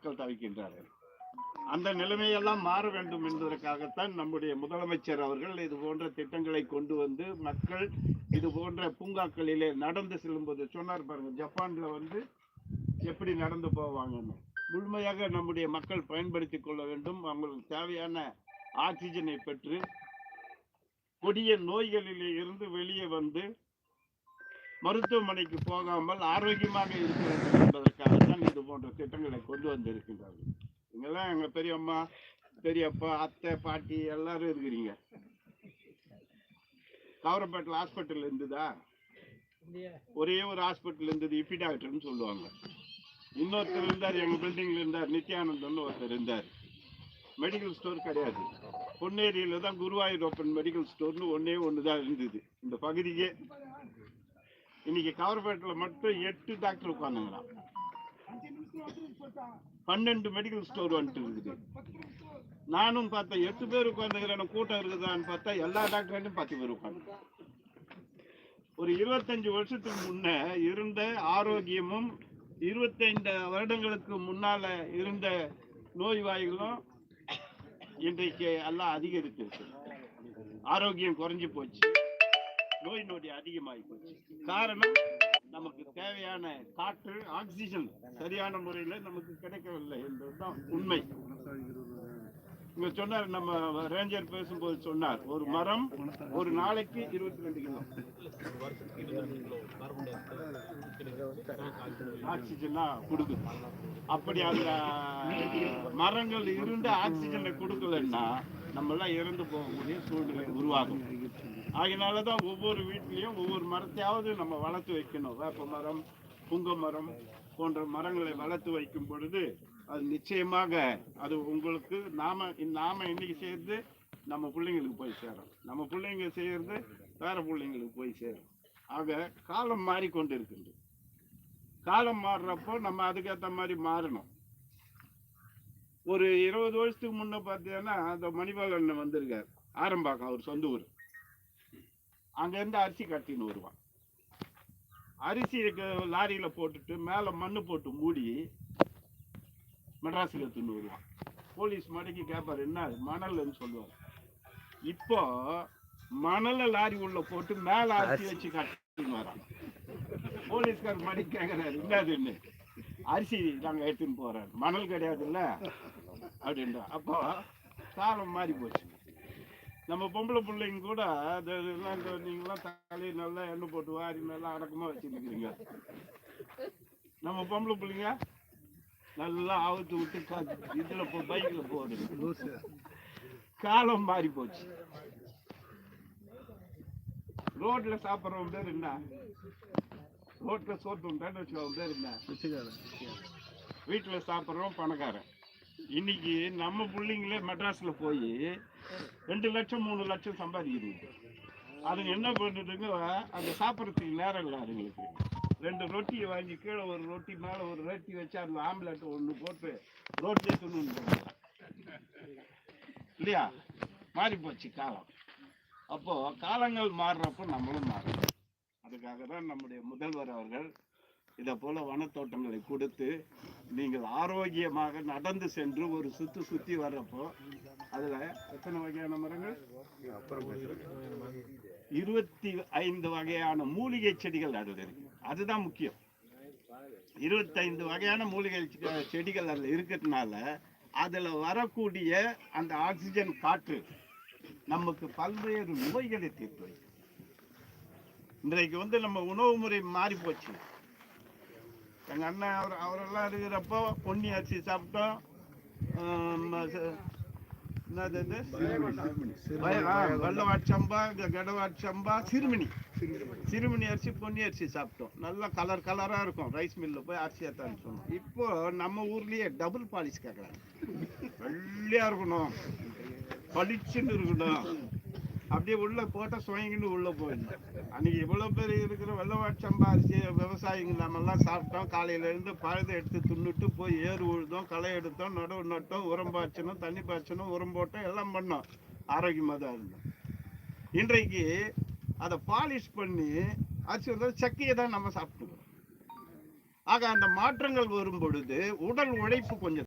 மக்கள் தவிக்கின்றார்கள். அந்த நிலைமையெல்லாம் மாற வேண்டும் என்பதற்காகத்தான் நம்முடைய முதலமைச்சர் அவர்கள் இது போன்ற திட்டங்களை கொண்டு வந்து மக்கள் இது போன்ற பூங்காக்களிலே நடந்து செல்லும்போது சொன்னார் பாருங்க, ஜப்பான்ல வந்து எப்படி நடந்து போவாங்கன்னு. முழுமையாக நம்முடைய மக்கள் பயன்படுத்தி கொள்ள வேண்டும். அவங்களுக்கு தேவையான ஆக்சிஜனை பெற்று கொடிய நோய்களிலே இருந்து வெளியே வந்து மருத்துவமனைக்கு போகாமல் ஆரோக்கியமாக இருக்க வேண்டும் என்பதற்காகத்தான் இது போன்ற திட்டங்களை கொண்டு வந்து இருக்கின்றார்கள். இங்கெல்லாம் எங்க பெரியம்மா, பெரியப்பா, அத்தை, பாட்டி எல்லாரும் இருக்கிறீங்க. கவரப்பேட்டில் ஹாஸ்பிட்டல் இருந்ததா? ஒரே ஒரு ஹாஸ்பிட்டல் இருந்தது, இபி டாக்டர்னு சொல்லுவாங்க. இன்னொருத்தர் இருந்தார், எங்க பில்டிங்ல இருந்தார், நித்யானந்தன் ஒருத்தர் இருந்தார். மெடிக்கல் ஸ்டோர் கிடையாது. பொன்னேரியில தான் குருவாயூர் ஓப்பன் மெடிக்கல் ஸ்டோர்னு ஒண்ணுதான் இருந்தது இந்த பகுதியே. இன்னைக்கு கவர்பேட்டில் மட்டும் 8 டாக்டர் உட்காந்துங்களாம். 12 மெடிக்கல் ஸ்டோர் வந்துட்டு இருக்குது. நானும் பார்த்தேன் 8 பேர் உட்காந்துக்கிறேன், கூட்டம் இருக்குதான்னு பார்த்தா எல்லா டாக்டர்லையும் 10 பேர் உட்காந்து. ஒரு 25 வருஷத்துக்கு முன்ன இருந்த ஆரோக்கியமும் 25 வருடங்களுக்கு முன்னால இருந்த நோய்வாய்களும் இன்றைக்கு எல்லாம் அதிகரித்திருக்கு. ஆரோக்கியம் குறைஞ்சு போச்சு, நோய் நொடி அதிகமாகி போச்சு. காரணம், நமக்கு தேவையான காற்று, ஆக்சிஜன் சரியான முறையில் நமக்கு கிடைக்கவில்லை என்பதுதான் உண்மை. இங்க சொன்னார், நம்ம ரேஞ்சர் பேசும்போது சொன்னார், ஒரு மரம் ஒரு நாளைக்கு 22 கிலோ ஆக்சிஜனா கொடுக்குது. அப்படி அந்த மரங்கள் இருந்து ஆக்சிஜனை கொடுக்கலன்னா நம்ம எல்லாம் இறந்து போகக்கூடிய சூழ்நிலை உருவாகும். அதனாலதான் ஒவ்வொரு வீட்லயும் ஒவ்வொரு மரத்தையாவது நம்ம வளர்த்து வைக்கணும். வேப்ப மரம், புங்க மரம் போன்ற மரங்களை வளர்த்து வைக்கும் பொழுது அது நிச்சயமாக அது உங்களுக்கு நாம இன்னைக்கு செய்யறது நம்ம பிள்ளைங்களுக்கு போய் சேரும், நம்ம பிள்ளைங்க செய்யறது வேற பிள்ளைங்களுக்கு போய் சேரும். ஆக காலம் மாறிக்கொண்டு இருக்கின்றது. காலம் மாறுறப்போ நம்ம அதுக்கேற்ற மாதிரி மாறணும். ஒரு 20 வருஷத்துக்கு முன்ன பார்த்தீங்கன்னா அந்த மணிபாலன் வந்திருக்கார், ஆரம்பாக்கம், அவர் சொந்த ஊர். அங்கேருந்து அரிசி கட்டின்னு வருவான். அரிசி லாரியில போட்டுட்டு மேலே மண்ணு போட்டு மூடி மெட்ராஸுக்கு எடுத்துன்னு வருவான். போலீஸ் மடக்கி கேட்பாரு, என்ன மணல்னு சொல்லுவார். இப்போ மணலை லாரி உள்ள போட்டு மேலே அரிசி வச்சு கட்டின்னு வரான். போலீஸ்கார் மடக்கி கேட்கறாரு, என்னதுன்னு. அரிசி நாங்கள் எடுத்துன்னு போறாரு, மணல் கிடையாதுல்ல அப்படின்ற. அப்போ காலம் மாறி போச்சு. நம்ம பொம்பளை பிள்ளைங்க கூட நீங்களாம் தலையை நல்லா எண்ணெய் போட்டு வாரி நல்லா அடக்கமா வச்சுருக்கிறீங்க. நம்ம பொம்பளை பிள்ளைங்க நல்லா அவுத்து விட்டு இதுல பைக்ல போகுது. காலம் மாறி போச்சு. ரோட்ல சாப்பிட்றவன் பேர் என்ன? ரோட்ல சோத்து உண்டான்னு வச்சுக்கோங்க பேர் என்ன? வீட்டுல சாப்பிட்றவன் பணக்காரன். இன்னைக்கு நம்ம பிள்ளைங்களே மெட்ராஸ்ல போய் 2 லட்சம் 3 லட்சம் சம்பாதிக்குது. அதுங்க என்ன பண்ணுதுங்க, அந்த சாப்பிட்றதுக்கு நேரம் இல்லை அதுங்களுக்கு. 2 ரொட்டியை வாங்கி கீழே ஒரு ரொட்டி மேலே ஒரு ரொட்டி வச்சு அந்த ஆம்லெட் ஒன்று போட்டு ரோட்டிலே துண்ணு இல்லையா? மாறி போச்சு காலம். அப்போ காலங்கள் மாறுறப்போ நம்மளும் மாறணும். அதுக்காக தான் நம்முடைய முதல்வர் அவர்கள் இதை போல வனத்தோட்டங்களை கொடுத்து நீங்கள் ஆரோக்கியமாக நடந்து சென்று ஒரு சுத்தி வர்றப்போ அதுல எத்தனை வகையான மரங்கள்? 25 வகையான மூலிகை செடிகள் அதுல இருக்கு. அதுதான் முக்கியம். 25 வகையான மூலிகை செடிகள் அதுல இருக்கிறதுனால அதுல வரக்கூடிய அந்த ஆக்சிஜன் காற்று நமக்கு பல்வேறு நோய்களை தீர்த்து வைக்கும். இன்றைக்கு வந்து நம்ம உணவு முறை மாறி போச்சு. எங்க அண்ணன் அவரெல்லாம் இருக்கிறப்போ பொன்னி அரிசி சாப்பிட்டோம், வெள்ளவாட் சம்பா, கடவாட் சம்பா, சிறுமணி அரிசி, பொன்னி அரிசி சாப்பிட்டோம். நல்லா கலரா இருக்கும். ரைஸ் மில்ல போய் அரிசி ஏத்தான்னு சொன்னோம். இப்போ நம்ம ஊர்லயே டபுள் பாலிஷ் கேட்கறாங்க. வெள்ளையா இருக்கணும், பளிச்சுன்னு இருக்கணும், அப்படியே உள்ள போட்ட சுவங்கின்னு உள்ள போயிடணும். அன்னைக்கு இவ்வளவு பேர் இருக்கிற வெள்ளவாட் சம்பா அரிசி விவசாயிங்க நம்மெல்லாம் சாப்பிட்டோம். காலையில இருந்து பழுதை எடுத்து துண்ணுட்டு போய் ஏறு உழுதோம், களை எடுத்தோம், நடவு நட்டோம், உரம் பாய்ச்சணும், தண்ணி பாய்ச்சணும், உரம் போட்டோம், எல்லாம் பண்ணோம். ஆரோக்கியமா தான் இருந்தோம். இன்றைக்கு அதை பாலிஷ் பண்ணி அரிசி வந்து சக்கையை தான் நம்ம சாப்பிட்டுக்கிறோம். ஆக அந்த மாற்றங்கள் வரும் பொழுது உடல் உழைப்பு கொஞ்சம்